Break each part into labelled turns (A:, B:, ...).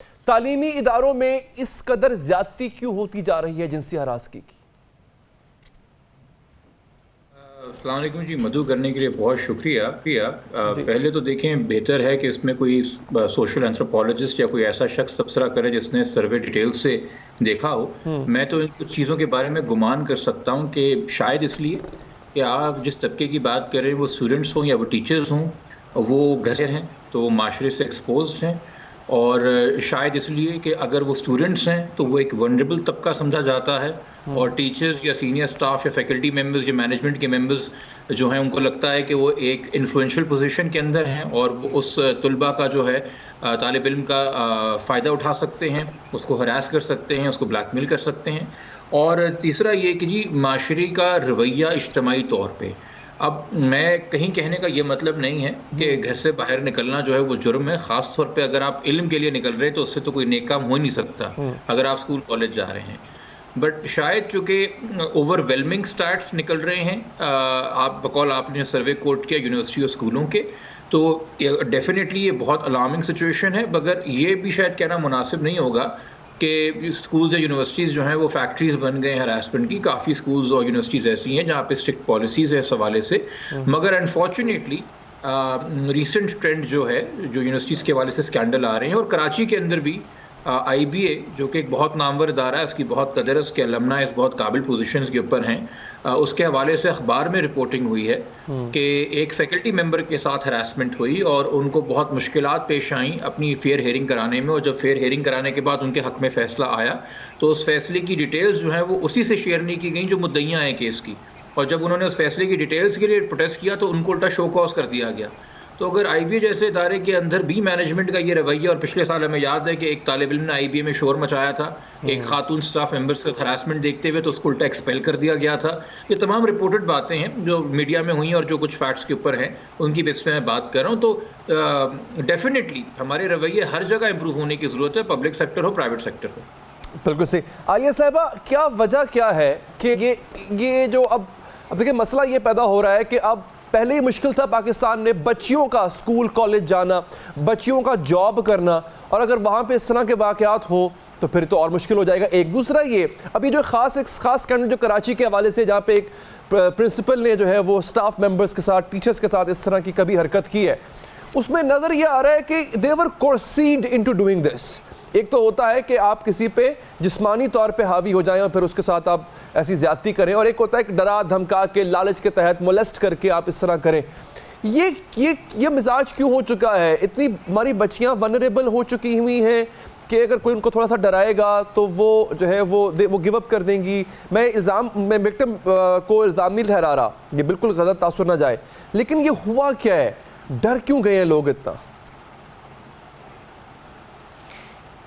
A: تعلیمی اداروں میں اس قدر زیادتی کیوں ہوتی جا رہی ہے جنسی ہراسگی کی؟
B: السلام علیکم جی، مدعو کرنے کے لیے بہت شکریہ. پہلے تو دیکھیں، بہتر ہے کہ اس میں کوئی سوشل اینتھروپولوجسٹ یا کوئی ایسا شخص تبصرہ کرے جس نے سروے ڈیٹیل سے دیکھا ہو. میں تو ان کچھ چیزوں کے بارے میں گمان کر سکتا ہوں کہ شاید اس لیے کہ آپ جس طبقے کی بات کریں وہ اسٹوڈنٹس ہوں یا وہ ٹیچرز ہوں، وہ گھر سے ہیں تو وہ معاشرے سے ایکسپوزڈ ہیں، اور شاید اس لیے کہ اگر وہ اسٹوڈنٹس ہیں تو وہ ایک ونریبل طبقہ سمجھا جاتا ہے، اور ٹیچرز یا سینئر سٹاف یا فیکلٹی ممبرز یا مینجمنٹ کے ممبرز جو ہیں ان کو لگتا ہے کہ وہ ایک انفلوئنشل پوزیشن کے اندر ہیں اور وہ اس طلبہ کا جو ہے طالب علم کا فائدہ اٹھا سکتے ہیں، اس کو ہراس کر سکتے ہیں، اس کو بلیک میل کر سکتے ہیں. اور تیسرا یہ کہ جی معاشرے کا رویہ اجتماعی طور پہ، اب میں کہیں کہنے کا یہ مطلب نہیں ہے کہ گھر سے باہر نکلنا جو ہے وہ جرم ہے، خاص طور پہ اگر آپ علم کے لیے نکل رہے ہیں تو اس سے تو کوئی نیک کام ہو ہی نہیں سکتا اگر آپ اسکول کالج جا رہے ہیں. بٹ شاید چونکہ اوور ویلمنگ سٹارٹس نکل رہے ہیں، آپ بقول آپ نے سروے کوٹ کیا یونیورسٹی اور اسکولوں کے، تو ڈیفینیٹلی یہ بہت الارمنگ سچویشن ہے. مگر یہ بھی شاید کہنا مناسب نہیں ہوگا کہ اسکولز یا یونیورسٹیز جو ہیں وہ فیکٹریز بن گئے ہیں ہراسمنٹ کی. کافی اسکولز اور یونیورسٹیز ایسی ہیں جہاں پہ اسٹرکٹ پالیسیز ہے اس حوالے سے. مگر انفارچونیٹلی ریسنٹ ٹرینڈ جو ہے، جو یونیورسٹیز کے حوالے سے اسکینڈل آ رہے ہیں، اور کراچی کے اندر بھی آئی بی اے جو کہ ایک بہت نامور ادارہ ہے، اس کی بہت قدر ہے، اس کے المنائز بہت قابل پوزیشنز کے اوپر ہیں، اس کے حوالے سے اخبار میں رپورٹنگ ہوئی ہے کہ ایک فیکلٹی ممبر کے ساتھ ہراسمنٹ ہوئی اور ان کو بہت مشکلات پیش آئیں اپنی فیئر ہیئرنگ کرانے میں. اور جب فیئر ہیئرنگ کرانے کے بعد ان کے حق میں فیصلہ آیا تو اس فیصلے کی ڈیٹیلز جو ہیں وہ اسی سے شیئر نہیں کی گئیں جو مدعیاں ہیں کیس کی. اور جب انہوں نے اس فیصلے کی ڈیٹیلز کے لیے پروٹیسٹ کیا تو ان کو الٹا شو کاز کر دیا گیا. تو اگر آئی بی اے جیسے ادارے کے اندر بھی مینجمنٹ کا یہ رویہ، اور پچھلے سال ہمیں یاد ہے کہ ایک طالب علم نے آئی بی اے میں شور مچایا تھا ایک خاتون سٹاف ممبر سے ہراسمنٹ دیکھتے ہوئے، تو اس کو الٹا ایکسپیل کر دیا گیا تھا. یہ تمام رپورٹڈ باتیں ہیں جو میڈیا میں ہوئی اور جو کچھ فیکٹس کے اوپر ہیں ان کی بیس پہ میں بات کر رہا ہوں. تو ڈیفینیٹلی ہمارے رویے ہر جگہ امپروو ہونے کی ضرورت ہے، پبلک سیکٹر ہو، پرائیویٹ سیکٹر ہو.
A: بالکل صحیح. عالیہ صاحبہ، کیا وجہ کیا ہے کہ یہ جو اب دیکھیں مسئلہ یہ پیدا ہو رہا ہے کہ اب پہلے ہی مشکل تھا پاکستان میں بچیوں کا اسکول کالج جانا، بچیوں کا جاب کرنا، اور اگر وہاں پہ اس طرح کے واقعات ہوں تو پھر تو اور مشکل ہو جائے گا. ایک دوسرا یہ ابھی جو خاص اسکینڈل جو کراچی کے حوالے سے جہاں پہ ایک پرنسپل نے جو ہے وہ اسٹاف ممبرز کے ساتھ، ٹیچرز کے ساتھ اس طرح کی کبھی حرکت کی ہے، اس میں نظر یہ آ رہا ہے کہ they were coerced into doing this. ایک تو ہوتا ہے کہ آپ کسی پہ جسمانی طور پہ حاوی ہو جائیں اور پھر اس کے ساتھ آپ ایسی زیادتی کریں، اور ایک ہوتا ہے کہ ڈرا دھمکا کے لالچ کے تحت مولیسٹ کر کے آپ اس طرح کریں. یہ مزاج کیوں ہو چکا ہے؟ اتنی ہماری بچیاں ونریبل ہو چکی ہوئی ہیں کہ اگر کوئی ان کو تھوڑا سا ڈرائے گا تو وہ جو ہے وہ گیو اپ کر دیں گی. میں وکٹم کو الزام نہیں ٹھہرا رہا، یہ بالکل غلط تاثر نہ جائے، لیکن یہ ہوا کیا ہے؟ ڈر کیوں گئے ہیں لوگ اتنا؟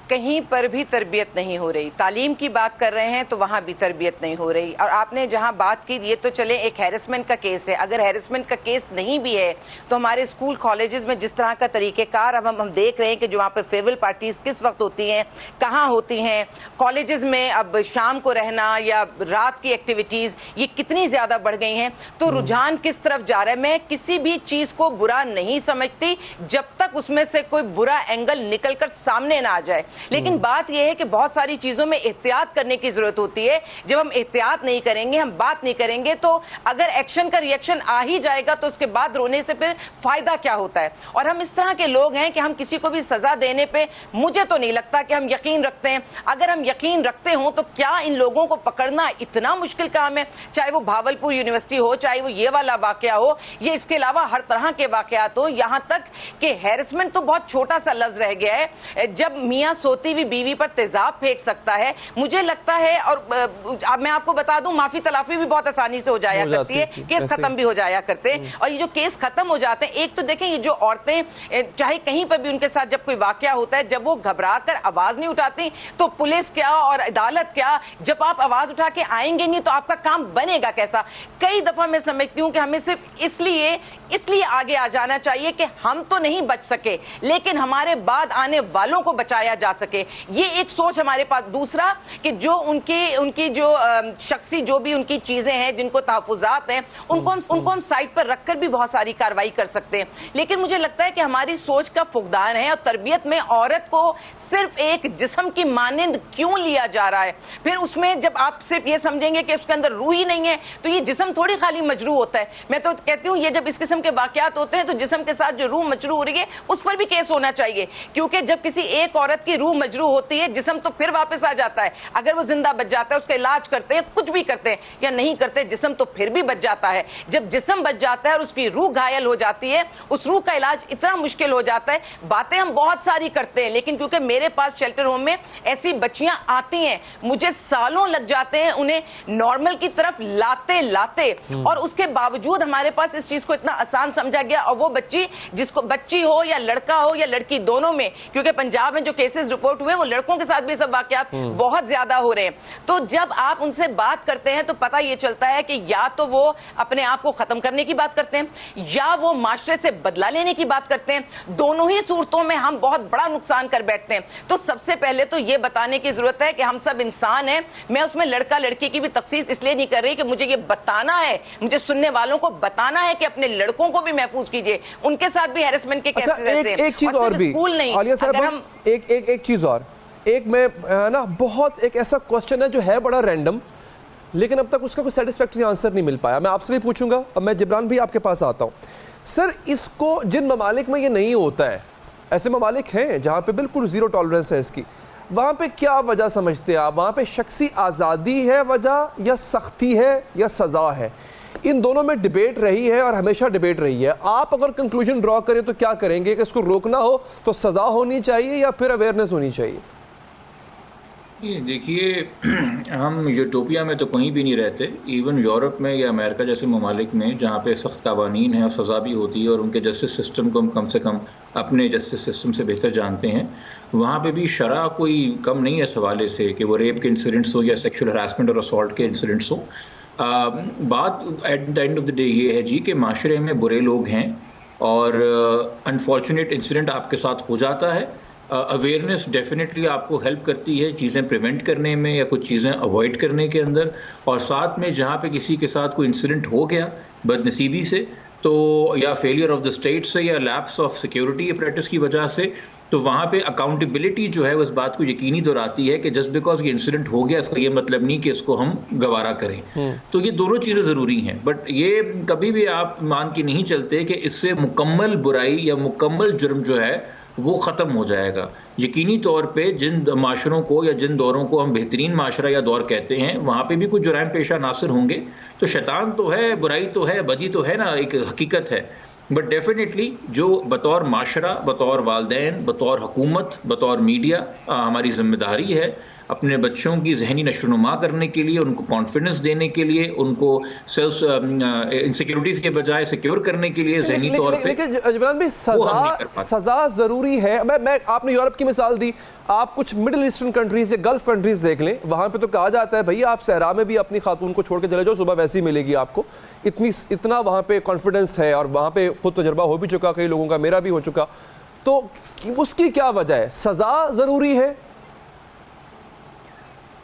C: کہیں پر بھی تربیت نہیں ہو رہی. تعلیم کی بات کر رہے ہیں تو وہاں بھی تربیت نہیں ہو رہی. اور آپ نے جہاں بات کی، یہ تو چلے ایک ہیرسمنٹ کا کیس ہے، اگر ہیرسمنٹ کا کیس نہیں بھی ہے تو ہمارے اسکول کالجز میں جس طرح کا طریقہ کار اب ہم دیکھ رہے ہیں کہ جو وہاں پر فیئرویل پارٹیز کس وقت ہوتی ہیں، کہاں ہوتی ہیں، کالجز میں اب شام کو رہنا یا رات کی ایکٹیویٹیز یہ کتنی زیادہ بڑھ گئی ہیں. تو رجحان کس طرف جا رہا ہے؟ میں کسی بھی چیز کو برا نہیں سمجھتی جب تک اس میں سے کوئی برا اینگل نکل کر سامنے نہ آ جائے. لیکن بات یہ ہے کہ بہت ساری چیزوں میں احتیاط کرنے کی ضرورت ہوتی ہے. جب ہم احتیاط نہیں کریں گے، ہم بات نہیں کریں گے، تو اگر ایکشن کا ریئیکشن آ ہی جائے گا تو اس کے بعد رونے سے پھر فائدہ کیا ہوتا ہے؟ اور ہم اس طرح کے لوگ ہیں کہ ہم کسی کو بھی سزا دینے پہ مجھے تو نہیں لگتا کہ ہم یقین رکھتے ہیں. اگر ہم یقین رکھتے ہوں تو کیا ان لوگوں کو پکڑنا اتنا مشکل کام ہے؟ چاہے وہ بھاولپور یونیورسٹی ہو، چاہے وہ یہ والا واقعہ ہو، یہ اس کے علاوہ ہر طرح کے واقعات ہو، یہاں تک کہ ہیرسمنٹ تو بہت چھوٹا سا لفظ رہ گیا ہے. جب میاں سوتی ہوئی بیوی پر تیزاب پھینک سکتا ہے، مجھے لگتا ہے، اور میں آپ کو بتا دوں معافی تلافی بھی بہت آسانی سے ہو جایا کرتی ہے، کیس ختم بھی ہو جایا کرتے ہیں. اور یہ جو کیس ختم ہو جاتے ہیں، ایک تو دیکھیں یہ جو عورتیں چاہے کہیں پر بھی ان کے ساتھ جب کوئی واقعہ ہوتا ہے، جب وہ گھبرا کر آواز نہیں اٹھاتی تو پولیس کیا اور عدالت کیا، جب آپ آواز اٹھا کے آئیں گے نہیں تو آپ کا کام بنے گا کیسا؟ کئی دفعہ میں سمجھتی ہوں کہ ہمیں صرف اس لیے آگے آ جانا چاہیے کہ ہم تو نہیں بچ سکے لیکن ہمارے بعد آنے والوں کو بچایا جا जा सके, ये एक सोच हमारे पास। दूसरा कि जो उनकी जो शख्सी जो भी उनकी चीजें हैं जिनको तहफुजात हैं उनको हम साइड पर रखकर भी बहुत सारी कार्रवाई कर सकते हैं। लेकिन मुझे लगता है कि हमारी सोच का फुकदान है और तरबियत में औरत को सिर्फ एक जिस्म की मानिंद क्यों लिया जा रहा है। फिर उसमें जब आप सिर्फ ये समझेंगे कि उसके अंदर रूह ही नहीं है तो ये जिस्म थोड़ी खाली मजरू होता है। मैं तो कहती हूँ ये जब इस किस्म के वाकयात होते हैं तो जिस्म के साथ जो रूह मजरू हो रही है उस पर भी केस होना चाहिए, क्योंकि जब किसी एक औरत की रूह मजरू होती है जिस्म तो फिर वापस आ जाता है। अगर वो जिंदा बच जाता है, उसका इलाज करते हैं, कुछ भी करते हैं या नहीं करते, जिस्म तो फिर भी बच जाता है। जब जिस्म बच जाता है और उसकी रूह घायल हो जाती है, उस रूह का इलाज इतना मुश्किल हो जाता है। बातें हम बहुत सारी करते हैं, लेकिन क्योंकि मेरे पास शेल्टर होम में ऐसी बच्चियां आती हैं, मुझे सालों लग जाते हैं उन्हें नॉर्मल की तरफ लाते और उसके बावजूद हमारे पास इस चीज को इतना आसान समझा गया। और वो बच्ची जिसको बच्ची हो या लड़का हो या लड़की दोनों में, क्योंकि पंजाब में जो केसेस रिपोर्ट हुए वो लड़कों के साथ भी सब वाकयात बहुत ज्यादा हो रहे हैं। तो जब आप उनसे बात करते हैं तो पता ये चलता है कि या तो वो अपने आप को खत्म करने की बात करते हैं या वो माशरे से बदला लेने की बात करते हैं। दोनों ही सूरतों में हम बहुत बड़ा नुकसान कर बैठते हैं। तो सबसे पहले तो ये बताने की जरूरत है कि हम सब इंसान हैं। मैं उसमें लड़का लड़की की भी तखसीस इसलिए नहीं कर रही कि मुझे ये बताना है, मुझे सुनने वालों को बताना है कि अपने लड़कों को भी महफूज कीजिए, उनके साथ भी हैरेसमेंट के केसेस ऐसे
A: एक चीज और भी
C: स्कूल नहीं।
A: आलिया साहब,
C: हम
A: एक चीज और, एक मैं ना बहुत एक ऐसा क्वेश्चन है जो है बड़ा रैंडम, लेकिन अब तक उसका कोई सेटिस्फैक्टरी आंसर नहीं मिल पाया। मैं आपसे भी पूछूंगा। अब मैं जिब्रान भी आपके पास आता हूं। सर, इसको जिन ममालिक में ये नहीं होता है, ऐसे ममालिक हैं जहां पे बिल्कुल जीरो टॉलरेंस है इसकी, वहां पे क्या वजह समझते हैं आप? वहां पे शख्सी आज़ादी है वजह, या सख्ती है, या सज़ा है? इन दोनों में डिबेट रही है और हमेशा डिबेट रही है। आप अगर कंक्लूजन ड्रॉ करें तो क्या करेंगे कि इसको रोकना हो तो सज़ा होनी चाहिए या फिर अवेयरनेस होनी चाहिए?
B: देखिए, हम यूटोपिया में तो कहीं भी नहीं रहते। इवन यूरोप में या अमेरिका जैसे ममालिक में जहाँ पे सख्त कवानीन है और सज़ा भी होती है और उनके जस्टिस सिस्टम को हम कम से कम अपने जस्टिस सिस्टम से बेहतर जानते हैं, वहाँ पे भी शरह कोई कम नहीं है इस हवाले से कि वो रेप के इंसिडेंट्स हो या सेक्शुअल हरासमेंट और असॉल्ट के इंसिडेंट्स हो। बात at the end of the day ये है जी कि माशरे में बुरे लोग हैं और अनफॉर्चुनेट इंसिडेंट आपके साथ हो जाता है। अवेयरनेस डेफिनेटली आपको हेल्प करती है चीज़ें प्रिवेंट करने में या कुछ चीज़ें अवॉइड करने के अंदर। और साथ में जहाँ पे किसी के साथ कोई इंसिडेंट हो गया बदनसीबी से, तो या फेलियर ऑफ द स्टेट से या लैप्स ऑफ सिक्योरिटी अपरेटस की वजह से, तो वहाँ पे अकाउंटेबिलिटी जो है उस बात को यकीनी दोहराती है कि जस्ट बिकॉज ये इंसिडेंट हो गया इसका ये मतलब नहीं कि इसको हम गवारा करें। तो ये दोनों चीज़ें ज़रूरी हैं, बट ये कभी भी आप मान के नहीं चलते कि इससे मुकम्मल बुराई या मुकम्मल जुर्म जो है वो ख़त्म हो जाएगा। यकीनी तौर पे जिन माशरों को या जिन दौरों को हम बेहतरीन माशरा या दौर कहते हैं, वहाँ पे भी कुछ जुराइम पेशा नासिर होंगे। तो शैतान तो है, बुराई तो है, बदी तो है ना, एक हकीकत है। बट डेफिनेटली जो बतौर माशरा, बतौर वालदैन, बतौर हुकूमत, बतौर मीडिया हमारी ज़िम्मेदारी है अपने बच्चों की जहनी नशोनुमा करने के लिए, उनको कॉन्फिडेंस देने के लिए, उनको सेल्फ इनसिक्योरिटीज के बजाय सिक्योर करने के लिए जहनी तौर पे।
A: लेकिन जिब्रान भाई, सज़ा ज़रूरी है। मैं आपने यूरोप की मिसाल दी, आप कुछ मिडिल ईस्टर्न कंट्रीज या गल्फ कंट्रीज देख लें, वहाँ पे तो कहा जाता है भाई आप सहरा में भी अपनी खातून को छोड़ के चले जाओ, सुबह वैसे ही मिलेगी आपको। इतना वहाँ पे कॉन्फिडेंस है और वहाँ पे खुद तजुर्बा हो भी चुका कई लोगों का, मेरा भी हो चुका। तो उसकी क्या वजह है? सज़ा ज़रूरी है?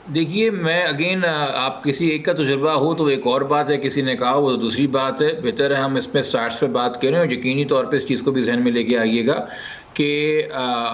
B: देखिए, मैं अगेन आप किसी एक का तजुर्बा हो तो एक और बात है, किसी ने कहा वो तो दूसरी बात है। बेहतर है हम इसमें स्टार्ट्स पे बात करें और यकीनी तौर पे इस चीज़ को भी जहन में लेके आइएगा कि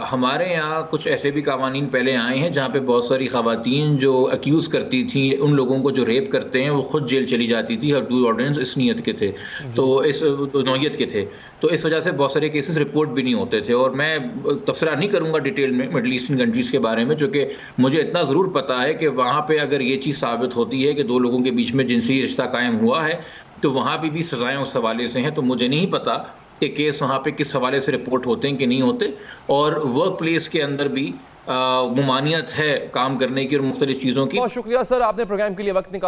B: हमारे यहाँ कुछ ऐसे भी कानून पहले आए हैं जहाँ पे बहुत सारी ख़वातीन जो अक्यूज़ करती थी उन लोगों को जो रेप करते हैं, वो खुद जेल चली जाती थी और डू ऑर्डिनेंस इस नीयत के थे, तो इस नौयत के थे। तो इस वजह से बहुत सारे केसेस रिपोर्ट भी नहीं होते थे। और मैं तबसरा नहीं करूँगा डिटेल में मिडल ईस्टर्न कंट्रीज़ के बारे में, जो कि मुझे इतना ज़रूर पता है कि वहाँ पे अगर ये चीज़ साबित होती है कि दो लोगों के बीच में जिनसी रिश्ता कायम हुआ है, तो वहाँ भी सज़ाएँ उस हवाले से हैं। तो मुझे नहीं पता कि केस वहाँ पे किस हवाले से रिपोर्ट होते हैं कि नहीं होते। और वर्क प्लेस के अंदर भी मुमानियत है काम करने की और मुख्तलिफ चीज़ों की।
A: बहुत शुक्रिया सर, आपने प्रोग्राम के लिए वक्त निकाला।